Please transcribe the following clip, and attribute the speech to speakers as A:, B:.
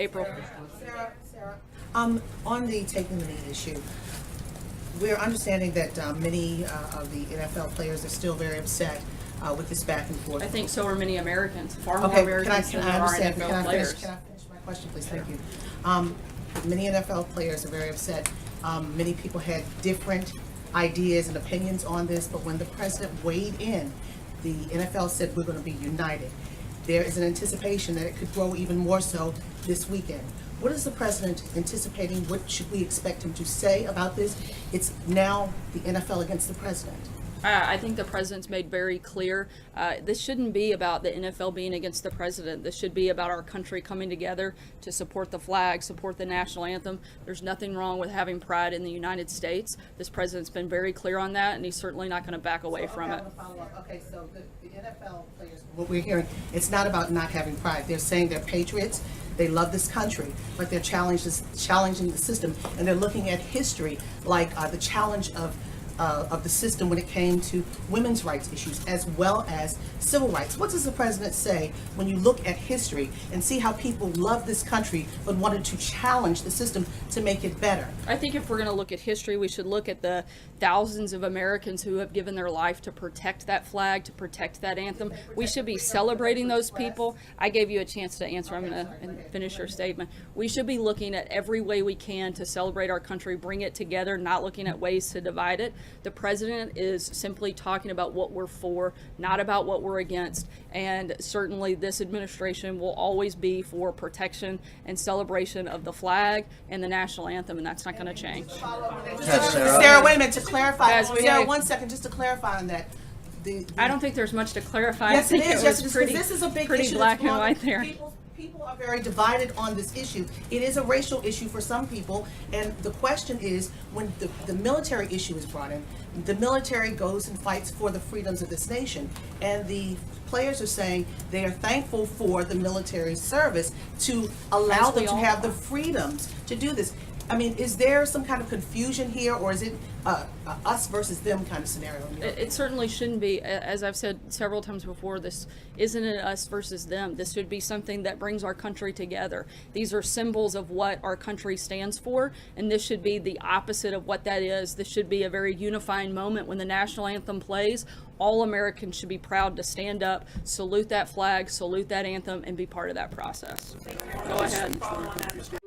A: April.
B: Sarah, on the taking the knee issue, we're understanding that many of the NFL players are still very upset with this back and forth.
A: I think so are many Americans, far more
B: Okay,
A: Americans
B: can
A: than
B: I
A: there are
B: understand?
A: NFL players.
B: Can I finish my question, please? Thank you. Many NFL players are very upset. Many people had different ideas and opinions on this, but when the president weighed in, the NFL said we're going to be united. There is an anticipation that it could grow even more so this weekend. What is the president anticipating? What should we expect him to say about this? It's now the NFL against the president.
A: I think the president's made very clear this shouldn't be about the NFL being against the president. This should be about our country coming together to support the flag, support the national anthem. There's nothing wrong with having pride in the United States. This president's been very clear on that, and he's certainly not going to back away from it.
B: Okay, so the NFL players, what we're hearing, it's not about not having pride. They're saying they're patriots. They love this country, but they're challenging the system, and they're looking at history like the challenge of the system when it came to women's rights issues as well as civil rights. What does the president say when you look at history and see how people love this country but wanted to challenge the system to make it better?
A: I think if we're going to look at history, we should look at the thousands of Americans who have given their life to protect that flag, to protect that anthem. We should be celebrating those people. I gave you a chance to answer. I'm going to finish your statement. We should be looking at every way we can to celebrate our country, bring it together, not looking at ways to divide it. The president is simply talking about what we're for, not about what we're against. And certainly this administration will always be for protection and celebration of the flag and the national anthem, and that's not going to change.
B: Sarah, wait a minute, to clarify.
A: Guys,
B: Sarah, 1 second, just to clarify on that.
A: I don't think there's much to clarify.
B: Yes,
A: I think
B: it is. Yes, it is.
A: pretty,
B: This is a big
A: pretty
B: issue.
A: black
B: that's
A: and white there.
B: People are very divided on this issue. It is a racial issue for some people, and the question is, when the military issue is brought in, the military goes and fights for the freedoms of this nation, and the players are saying they are thankful for the military service to allow
A: As we
B: them to
A: all
B: have the
A: are.
B: freedoms to do this. I mean, is there some kind of confusion here, or is it us versus them kind of scenario?
A: It certainly shouldn't be. As I've said several times before, this isn't an us versus them. This should be something that brings our country together. These are symbols of what our country stands for, and this should be the opposite of what that is. This should be a very unifying moment when the national anthem plays. All Americans should be proud to stand up, salute that flag, salute that anthem, and be part of that process. Go ahead.